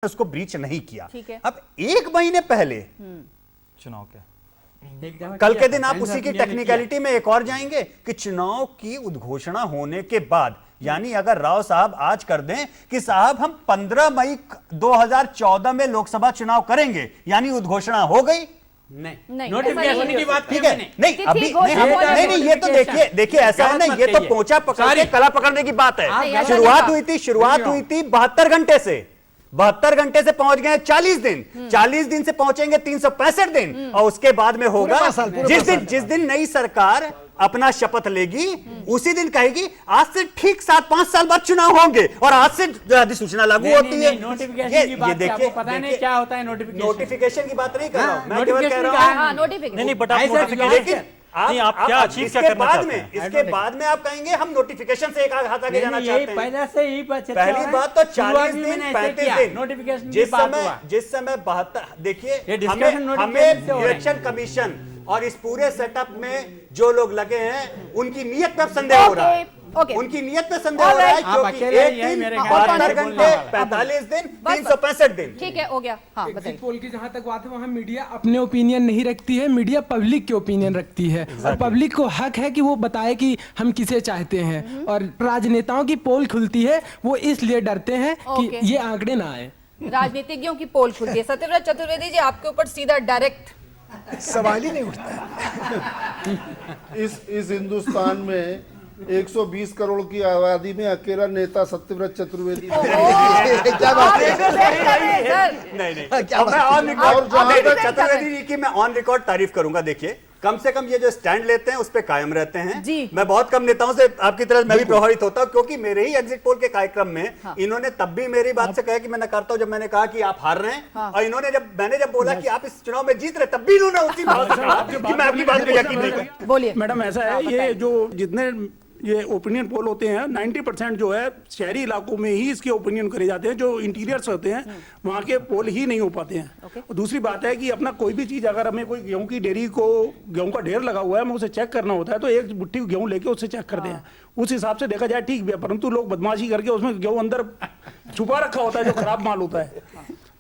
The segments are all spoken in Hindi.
उसको ब्रीच नहीं किया। अब एक महीने पहले चुनाव कल के दिन आप उसी की टेक्निकलिटी में एक और जाएंगे कि चुनाव की उद्घोषणा होने के बाद, यानी अगर राव साहब आज कर दें कि साहब हम 15 मई 2014 में लोकसभा चुनाव करेंगे, यानी उद्घोषणा हो गई। नहीं, नोटिफिकेशन की बात ठीक है, नहीं अभी नहीं, ये तो देखिए ऐसा है ना, ये तो पोंछा पकड़ के कला पकड़ने की बात है। शुरुआत हुई थी 72 घंटे से, 72 घंटे से पहुंच गए 40 दिन, 40 दिन से पहुंचेंगे 365 दिन, और उसके बाद में होगा जिस दिन नई सरकार अपना शपथ लेगी उसी दिन कहेगी आज से ठीक 7-5 साल बाद चुनाव होंगे और आज से अधिसूचना लागू होती है। ये देखिए पता नहीं क्या होता है नोटिफिकेशन की बात नहीं कर रहा हूं मैं, केवल कह रहा हूं आप क्या अचीव क्या करना चाहते हैं? इसके बाद में आप कहेंगे हम नोटिफिकेशन से एक हाथ आगे जाना चाहते हैं। पहले से ही पहली बात तो 40 दिन 35 दिन नोटिफिकेशन जिस समय 72 देखिए हमें इलेक्शन कमीशन और इस पूरे सेटअप में जो लोग लगे हैं उनकी नियत पर संदेह हो रहा है। उनकी नियत पे संदेह हो रहा है क्योंकि एक दिन 72 घंटे 45 दिन 365 दिन। ठीक है, हो गया। हाँ, एग्जिट पोल की जहां तक बात है, वहां मीडिया अपने ओपिनियन नहीं रखती है, मीडिया पब्लिक के ओपिनियन रखती है। और पब्लिक को हक है कि वो बताए कि हम किसे चाहते हैं। और राजनेताओं की पोल खुलती है, वो इसलिए डरते हैं कि ये आंकड़े ना आए। राजनीतिज्ञों की पोल खुलती है। सत्यव्रत चतुर्वेदी जी, आपके ऊपर सीधा डायरेक्ट सवाल ही नहीं उठता। इस हिंदुस्तान में 120 करोड़ की आबादी में अकेला नेता सत्यव्रत चतुर्वेदी चतुर्वेदी जी की मैं ऑन रिकॉर्ड तारीफ करूंगा। देखिए कम से कम ये जो स्टैंड लेते हैं उस पे कायम रहते हैं। मैं बहुत कम नेताओं से आपकी तरह मैं भी प्रभावित होता हूं, क्योंकि मेरे ही एग्जिट पोल के कार्यक्रम में इन्होंने तब भी मेरी बात से कहा कि मैं नकारता हूं जब मैंने कहा कि आप हार रहे हैं, और इन्होंने मैंने जब बोला कि आप इस चुनाव में जीत रहे, तब भी इन्होंने उसी भाव से कहा कि मैं आपकी बात को यकीन नहीं करता। बोलिए मैडम, ऐसा है ये जो जितने ये ओपिनियन पोल होते हैं 90% जो है शहरी इलाकों में ही इसके ओपिनियन करे जाते हैं। जो इंटीरियर्स होते हैं वहाँ के पोल ही नहीं हो पाते हैं। और दूसरी बात है कि अपना कोई भी चीज़, अगर हमें कोई गेहूं की डेयरी को गेहूं का ढेर लगा हुआ है, हमें उसे चेक करना होता है, तो एक मुट्ठी गेहूं लेके उससे चेक करते हैं। उस हिसाब से देखा जाए ठीक भी है, परंतु लोग बदमाशी करके उसमें गेहूं अंदर छुपा रखा होता है जो खराब माल होता है।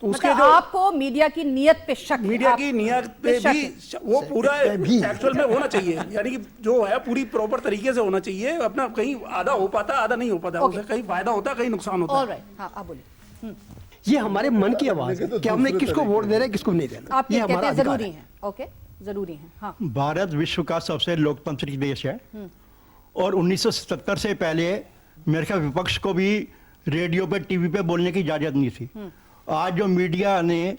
तो उसके मतलब आपको मीडिया की नियत पे शक, मीडिया की नियत पे भी वो पूरा एक्चुअल में होना चाहिए, यानी कि जो है पूरी प्रॉपर तरीके से होना चाहिए। अपना कहीं आधा हो पाता, आधा नहीं हो पाता, उससे कहीं फायदा होता है, कहीं नुकसान होता है। आप बोलिए। ये हमारे मन की आवाज है कि हमने किसको वोट देना है, किसको नहीं देना। आप ये कहते हैं जरूरी है। ओके, जरूरी है। हाँ। भारत विश्व का सबसे लोकतांत्रिक देश है और 1977 से पहले मेरे ख्याल विपक्ष को भी रेडियो पे, टीवी पे बोलने की इजाजत नहीं थी। आज जो मीडिया में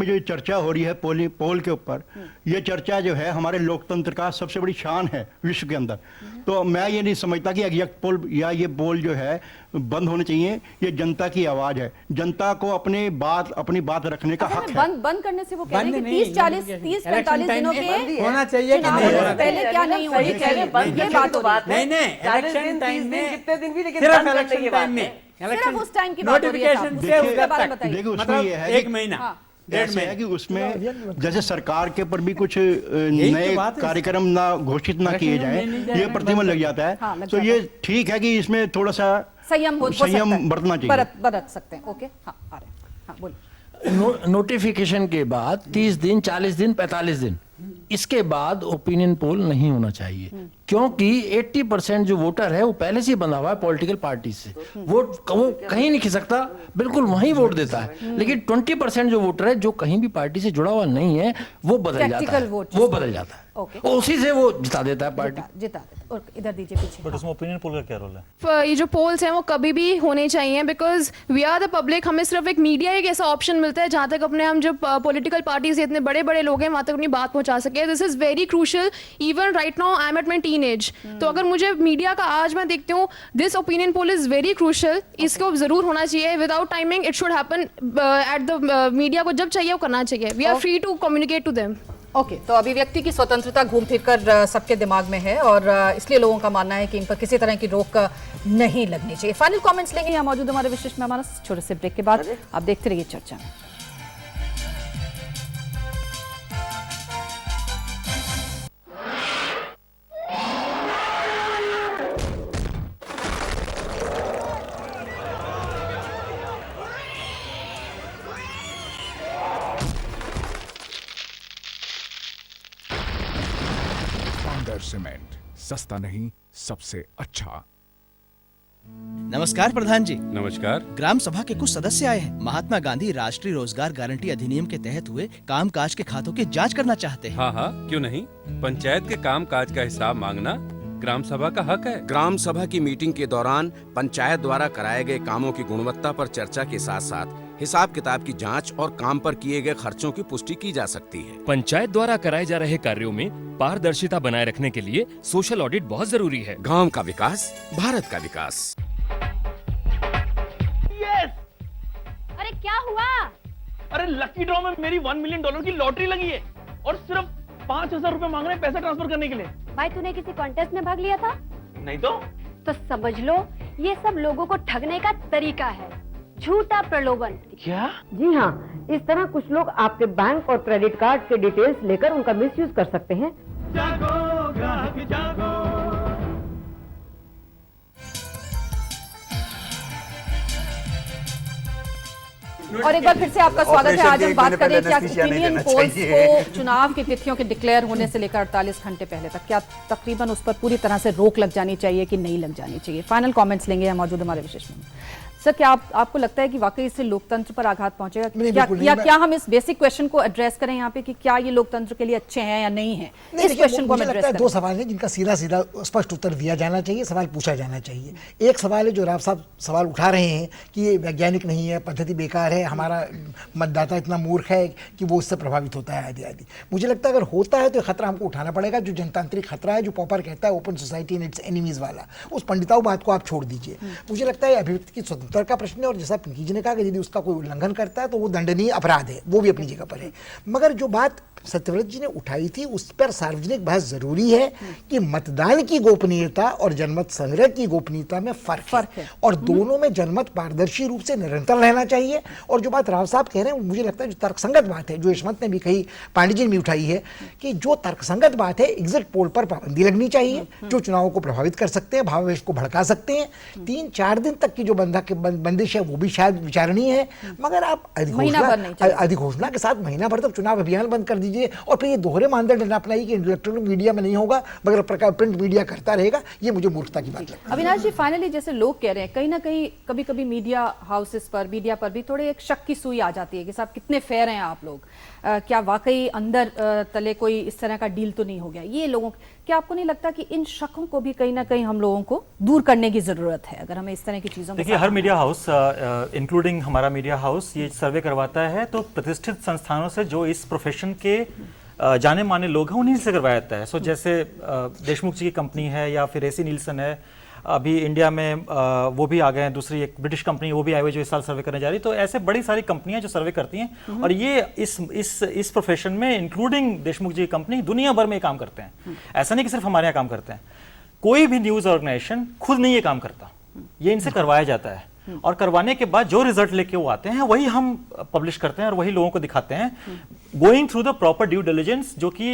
जो चर्चा हो रही है पोल के ऊपर, ये चर्चा जो है हमारे लोकतंत्र का सबसे बड़ी शान है विश्व के अंदर। तो मैं ये नहीं समझता कि एक पोल या ये पोल जो है बंद होने चाहिए। ये जनता की आवाज है, जनता को अपनी बात रखने का हक है। बंद करने से वो कह रहे हैं कि 30-45 दिनों के होना चाहिए कि नहीं होना पहले क्या नहीं होना चाहिए, ये बात नहीं, इलेक्शन टाइम में कितने दिन भी, सिर्फ इलेक्शन टाइम में, सिर्फ उस टाइम की बात हो रही है। नोटिफिकेशन से उसके बाद देखिए उसमें ये है 1 महीना ऐसे है कि उसमें जैसे सरकार के ऊपर भी कुछ नए कार्यक्रम ना घोषित ना किए जाए, ये प्रतिबंध लग जाता है। तो ये ठीक है कि इसमें थोड़ा सा संयम बरतना चाहिए, बरत सकते हैं। ओके, हाँ आ रहे हैं। हाँ बोलिए। नोटिफिकेशन के बाद 30 दिन, 40 दिन, 45 दिन, इसके बाद ओपिनियन पोल नहीं होना चाहिए, क्योंकि 80% जो वोटर है वो पहले से ही बंधा हुआ है पॉलिटिकल पार्टी से। वो कहीं नहीं खिसकता, बिल्कुल वहीं वोट देता है। लेकिन 20% जो वोटर है जो कहीं भी पार्टी से जुड़ा हुआ नहीं है, वो बदल जाता है, उसी से वो जिता देता है पार्टी, जिता देता है। और इधर दीजिए पीछे। बट उसमें ओपिनियन पोल का क्या रोल है? ये जो पोल्स हैं वो कभी भी होने चाहिए, because we are the public. हमें सिर्फ एक मीडिया एक ऐसा ऑप्शन मिलता है जहाँ तक अपने हम जो पॉलिटिकल पार्टीज इतने बड़े बड़े लोग हैं वहाँ तक अपनी बात पहुँचा सके। This is very crucial. Even right now I am at my teenage, तो अगर मुझे मीडिया का आज मैं देखती हूँ, this opinion poll is very crucial. इसको जरूर होना चाहिए without timing. It should happen at the media को जब चाहिए वो करना चाहिए। We are free to communicate to them. Okay, तो अभिव्यक्ति की स्वतंत्रता घूम फिर कर सबके दिमाग में है और इसलिए लोगों का मानना है कि इन पर किसी तरह की रोक नहीं लगनी चाहिए। फाइनल कमेंट्स लेंगे यहाँ मौजूद हमारे विशिष्ट मेहमान छोटे से ब्रेक के बाद। आप देखते रहिए चर्चा में। सीमेंट, सस्ता नहीं सबसे अच्छा। नमस्कार प्रधान जी। नमस्कार। ग्राम सभा के कुछ सदस्य आए हैं। महात्मा गांधी राष्ट्रीय रोजगार गारंटी अधिनियम के तहत हुए कामकाज के खातों की जांच करना चाहते हैं। हाँ हाँ, क्यों नहीं। पंचायत के कामकाज का हिसाब मांगना ग्राम सभा का हक है। ग्राम सभा की मीटिंग के दौरान पंचायत द्वारा कराए गए कामों की गुणवत्ता पर चर्चा के साथ साथ हिसाब किताब की जांच और काम पर किए गए खर्चों की पुष्टि की जा सकती है। पंचायत द्वारा कराए जा रहे कार्यों में पारदर्शिता बनाए रखने के लिए सोशल ऑडिट बहुत जरूरी है। गांव का विकास, भारत का विकास। अरे क्या हुआ? अरे लकी ड्रॉ में मेरी $1 मिलियन की लॉटरी लगी है और सिर्फ 5,000 रुपए मांग रहे हैं पैसा ट्रांसफर करने के लिए। भाई तूने किसी कॉन्टेस्ट में भाग लिया था? नहीं तो समझ लो ये सब लोगों को ठगने का तरीका है, झूठा प्रलोभन। क्या? जी हाँ, इस तरह कुछ लोग आपके बैंक और क्रेडिट कार्ड के डिटेल्स लेकर उनका मिसयूज कर सकते हैं। जागो ग्राहक जागो। और एक बार फिर से आपका स्वागत है। आज हम बात करें क्या ओपिनियन पोल्स को चुनाव की तिथियों के डिक्लेयर होने से लेकर 48 घंटे पहले तक क्या तकरीबन उस पर पूरी तरह से रोक लग जानी चाहिए कि नहीं लग जानी चाहिए। फाइनल कमेंट्स लेंगे मौजूद हमारे विशेष में। सर, क्या आपको लगता है कि वाकई इससे लोकतंत्र पर आघात पहुंचेगा? क्या हम इस बेसिक क्वेश्चन को एड्रेस करें यहाँ पे कि क्या ये लोकतंत्र के लिए अच्छे हैं या नहीं है? इस क्वेश्चन को हम एड्रेस करें। दो सवाल हैं जिनका सीधा सीधा स्पष्ट उत्तर दिया जाना चाहिए, सवाल पूछा जाना चाहिए। एक सवाल है जो राव साहब सवाल उठा रहे हैं कि ये वैज्ञानिक नहीं है, पद्धति बेकार है, हमारा मतदाता इतना मूर्ख है कि वो इससे प्रभावित होता है आदि आदि। मुझे लगता है अगर होता है तो खतरा हमको उठाना पड़ेगा। जो जनतांत्रिक खतरा है, जो पॉपर कहता है open society and it's enemies वाला, उस पंडिताऊ बात को आप छोड़ दीजिए। मुझे लगता है अभिव्यक्ति की स्वतंत्रता का प्रश्न है और जैसा पिंकी जी ने कहा कि यदि उसका कोई उल्लंघन करता है तो वो दंडनीय अपराध है, वो भी अपनी जगह पर है। मगर जो बात सत्यव्रत जी ने उठाई थी उस पर सार्वजनिक बहस जरूरी है कि मतदान की गोपनीयता और जनमत संग्रह की गोपनीयता में फर्क है और दोनों में जनमत पारदर्शी रूप से निरंतर रहना चाहिए। और जो बात राव साहब कह रहे हैं मुझे लगता है जो तर्कसंगत बात है, जो यशवंत ने भी कही, पांडे जी ने भी उठाई है कि जो तर्कसंगत बात है, एग्जिट पोल पर पाबंदी लगनी चाहिए जो चुनावों को प्रभावित कर सकते हैं, भावावेश को भड़का सकते हैं। 3-4 दिन तक की जो बंदिश है वो भी शायद विचारणीय है, मगर आप अधिघोषणा के साथ महीना भर तक चुनाव अभियान बंद कर दीजिए और फिर ये दोहरे मानदंड न अपनाइए कि इलेक्ट्रॉनिक मीडिया में नहीं होगा मगर प्रिंट मीडिया करता रहेगा। ये मुझे मूर्खता की बात लगती है। अविनाश जी, फाइनली जैसे लोग कह रहे हैं कहीं ना कहीं कभी-कभी मीडिया हाउसेस पर, मीडिया पर भी थोड़े एक शक की सुई आ जाती है कि साहब कितने फेयर हैं आप लोग, क्या वाकई अंदर तले कोई इस तरह का डील तो नहीं हो गया? ये लोगों, क्या आपको नहीं लगता कि इन शकों को भी कहीं ना कहीं हम लोगों को दूर करने की जरूरत है अगर हमें इस तरह की चीजों? देखिए, हर मीडिया हाउस इंक्लूडिंग हमारा मीडिया हाउस ये सर्वे करवाता है तो प्रतिष्ठित संस्थानों से जो इस प्रोफेशन के जाने माने लोग हैं उन्हीं से करवाया जाता है। सो जैसे देशमुख जी की कंपनी है या फिर एसी नीलसन है, अभी इंडिया में वो भी आ गए हैं, दूसरी एक ब्रिटिश कंपनी वो भी आई हुई जो इस साल सर्वे करने जा रही है। तो ऐसे बड़ी सारी कंपनियां जो सर्वे करती हैं और ये इस प्रोफेशन में इंक्लूडिंग देशमुख जी की कंपनी दुनिया भर में काम करते हैं। ऐसा नहीं कि सिर्फ हमारे यहाँ काम करते हैं, कोई भी न्यूज ऑर्गेनाइजेशन खुद नहीं ये काम करता, ये इनसे करवाया जाता है और करवाने के बाद जो रिजल्ट लेके वो आते हैं वही हम पब्लिश करते हैं और वही लोगों को दिखाते हैं, going through the proper due diligence जो कि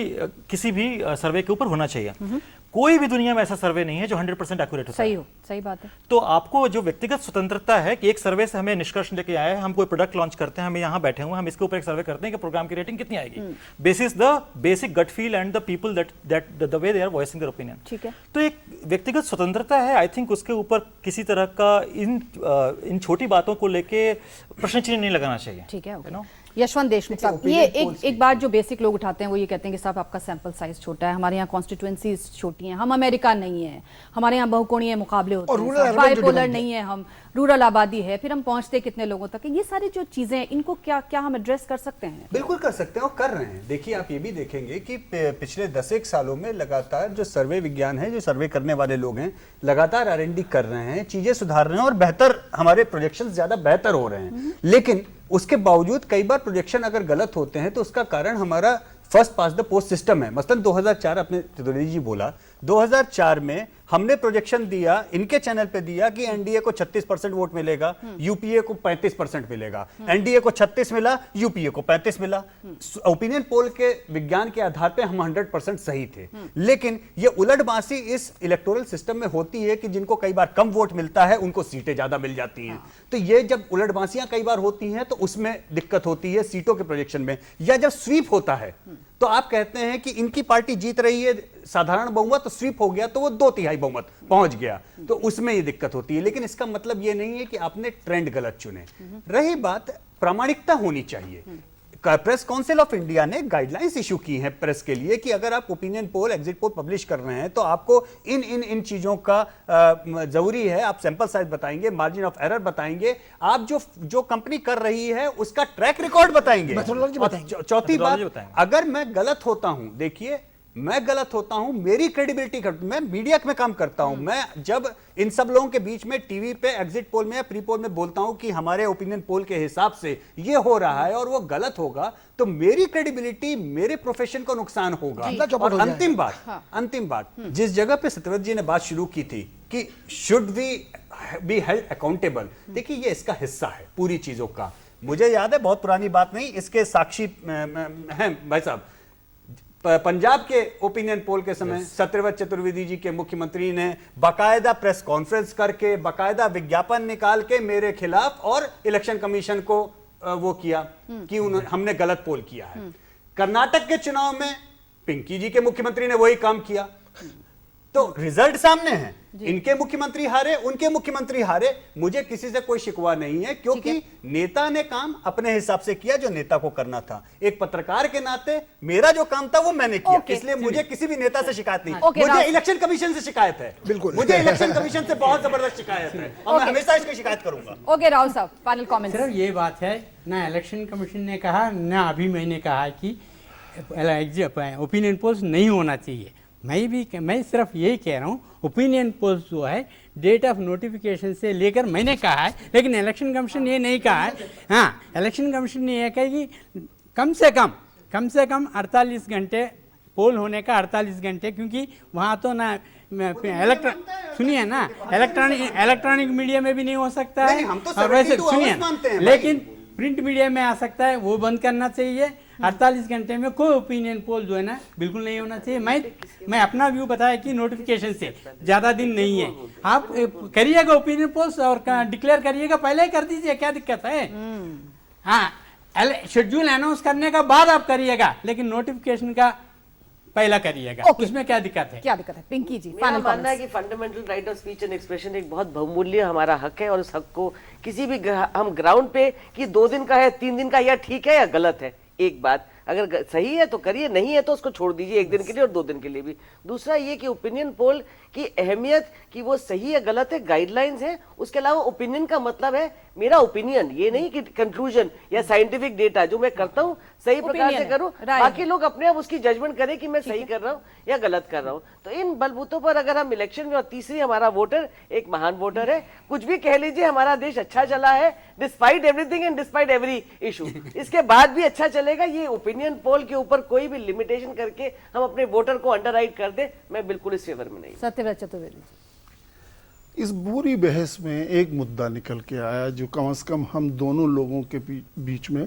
किसी भी सर्वे के ऊपर होना चाहिए। कोई भी दुनिया में ऐसा सर्वे नहीं है जो 100% एक्यूरेट होता है। सही बात है। तो आपको जो व्यक्तिगत स्वतंत्रता है कि एक सर्वे से हमें निष्कर्ष लेके आए, हम कोई प्रोडक्ट लॉन्च करते हैं, हम यहाँ बैठे हुए हम इसके ऊपर एक सर्वे करते हैं कि प्रोग्राम की रेटिंग कितनी आएगी, basis the basic gut feel and the people that the way they are voicing their opinion. ठीक है, तो एक व्यक्तिगत स्वतंत्रता है, आई थिंक उसके ऊपर किसी तरह का इन छोटी बातों को लेके प्रश्न चिन्ह नहीं लगाना चाहिए। ठीक है, यशवंत देशमुख साहब, ये एक बात जो बेसिक लोग उठाते हैं वो ये कहते हैं कि साहब आपका सैंपल साइज छोटा है, हमारे यहाँ कॉन्स्टिट्यूएंसीज छोटी हैं, हम अमेरिका नहीं है, हमारे यहाँ बहुकोणीय मुकाबले होते हैं, बाइपोलर नहीं है, हम रूरल आबादी है, फिर हम पहुंचते कितने लोगों तक, ये सारी जो चीजें इनको क्या हम एड्रेस कर सकते हैं? बिल्कुल कर सकते हैं और कर रहे हैं। देखिए, आप ये भी देखेंगे कि पिछले 10 सालों में लगातार जो सर्वे विज्ञान है, जो सर्वे करने वाले लोग हैं, लगातार R&D कर रहे हैं, चीजें सुधार रहे हैं और बेहतर, हमारे प्रोजेक्शन ज्यादा बेहतर हो रहे हैं। लेकिन उसके बावजूद कई बार प्रोजेक्शन अगर गलत होते हैं तो उसका कारण हमारा first pass the post system है। मसलन 2004, अपने चतुर्वेदी जी बोला, 2004 में हमने प्रोजेक्शन दिया, इनके चैनल पे दिया कि एनडीए को 36% वोट मिलेगा, यूपीए को 35% मिलेगा, एनडीए को 36 मिला, यूपीए को 35 मिला। ओपिनियन पोल के विज्ञान के आधार पे हम 100% सही थे। लेकिन ये उलटबांसी इस इलेक्टोरल सिस्टम में होती है कि जिनको कई बार कम वोट मिलता है उनको सीटें ज्यादा मिल जाती हैं। तो ये जब उलटबांसियां कई बार होती हैं तो उसमें दिक्कत होती है सीटों के प्रोजेक्शन में। या जब स्वीप होता है तो आप कहते हैं कि इनकी पार्टी जीत रही है, साधारण बहुमत स्वीप हो गया तो वो 2/3 बहुमत पहुंच गया, तो उसमें ये दिक्कत होती है। लेकिन इसका मतलब ये नहीं है कि आपने ट्रेंड गलत चुने। रही बात, प्रामाणिकता होनी चाहिए। प्रेस काउंसिल ऑफ इंडिया ने गाइडलाइंस इशू की हैं प्रेस के लिए कि अगर आप opinion poll, exit poll publish कर रहे हैं तो आपको इन चीजों का जरूरी है। आप सैंपल साइज बताएंगे, मार्जिन ऑफ एरर बताएंगे, आप जो कंपनी कर रही है उसका ट्रैक रिकॉर्ड बताएंगे। चौथी बात, अगर मैं गलत होता हूं, देखिए मैं गलत होता हूं, मेरी क्रेडिबिलिटी मैं मीडिया में काम करता हूं, मैं जब इन सब लोगों के बीच में टीवी पे एग्जिट पोल में या प्री पोल में बोलता हूं कि हमारे ओपिनियन पोल के हिसाब से ये हो रहा है और वो गलत होगा, तो मेरी क्रेडिबिलिटी, मेरे प्रोफेशन को नुकसान होगा। और अंतिम बात, जिस जगह पे सत्यव्रत जी ने बात शुरू की थी कि should we be held accountable, देखिए ये इसका हिस्सा है पूरी चीजों का। मुझे याद है, बहुत पुरानी बात नहीं, इसके साक्षी हैं भाई साहब, पंजाब के ओपिनियन पोल के समय सत्यव्रत चतुर्वेदी जी के मुख्यमंत्री ने बाकायदा प्रेस कॉन्फ्रेंस करके, बाकायदा विज्ञापन निकाल के मेरे खिलाफ और इलेक्शन कमीशन को वो किया कि हमने गलत पोल किया है। कर्नाटक के चुनाव में पिंकी जी के मुख्यमंत्री ने वही काम किया, तो रिजल्ट सामने है, इनके मुख्यमंत्री हारे, उनके मुख्यमंत्री हारे। मुझे किसी से कोई शिकवा नहीं है, क्योंकि नेता ने काम अपने हिसाब से किया जो नेता को करना था। एक पत्रकार के नाते मेरा जो काम था वो मैंने किया, इसलिए मुझे किसी भी नेता से शिकायत नहीं। मुझे इलेक्शन कमीशन से शिकायत है, बिल्कुल मुझे इलेक्शन कमीशन से बहुत जबरदस्त शिकायत है और मैं हमेशा इसकी शिकायत करूंगा। ओके राहुल साहब, फाइनल कमेंट। सिर्फ ये बात है ना, इलेक्शन कमीशन ने कहा ना अभी मैंने कहा कि ओपिनियन पोल्स नहीं होना चाहिए। मैं सिर्फ यही कह रहा हूँ, ओपिनियन पोल्स जो है डेट ऑफ नोटिफिकेशन से लेकर मैंने कहा है, लेकिन इलेक्शन कमीशन ये नहीं कहा है। हाँ, इलेक्शन कमीशन ने यह कहा कि कम से कम 48 घंटे पोल होने का, 48 घंटे, क्योंकि वहाँ तो ना सुनिए ना, इलेक्ट्रॉनिक मीडिया में भी नहीं हो सकता है, और वैसे सुनिए, लेकिन प्रिंट मीडिया में आ सकता है, वो बंद करना चाहिए। 48 घंटे में कोई ओपिनियन पोल जो है ना बिल्कुल नहीं होना चाहिए। मैं अपना व्यू बताया कि नोटिफिकेशन से ज़्यादा दिन नहीं है, आप करिएगा ओपिनियन पोल्स और डिक्लेयर करिएगा, पहले ही कर दीजिए, क्या दिक्कत है। हाँ, शेड्यूल अनाउंस करने का बाद आप करिएगा, लेकिन नोटिफिकेशन का पहला करिएगा, उसमें क्या दिक्कत है? क्या दिक्कत है? पिंकी जी, मेरा मानना है कि fundamental right of speech and expression एक बहुत बहुमूल्य हमारा हक है, और उस हक को किसी भी हम ग्राउंड पे कि 2 दिन का है, 3 दिन का, या ठीक है या गलत है, एक बात अगर सही है तो करिए, नहीं है तो उसको छोड़ दीजिए, 1 दिन के लिए और 2 दिन के लिए भी। दूसरा ये कि ओपिनियन पोल की अहमियत कि वो सही है गलत है, गाइडलाइंस है, उसके अलावा ओपिनियन का मतलब है मेरा ओपिनियन, ये नहीं कि कंक्लूजन या साइंटिफिक डेटा जो मैं करता हूँ सही प्रकार से करूँ, बाकी लोग अपने आप उसकी जजमेंट करें कि मैं सही कर रहा हूँ या गलत कर रहा हूँ। तो इन बलबूतों पर अगर हम इलेक्शन में, और तीसरी हमारा वोटर एक महान वोटर है, कुछ भी कह लीजिए हमारा देश अच्छा चला है despite everything and despite every issue, इसके बाद भी अच्छा चलेगा। ये ओपिनियन पोल के ऊपर कोई भी लिमिटेशन करके हम अपने वोटर को अंडरराइट कर दे, मैं बिल्कुल इस फेवर में नहीं। सत्यव्रत चतुर्वेदी, इस पूरी बहस में एक मुद्दा निकल के आया जो कम से कम हम दोनों लोगों के बीच में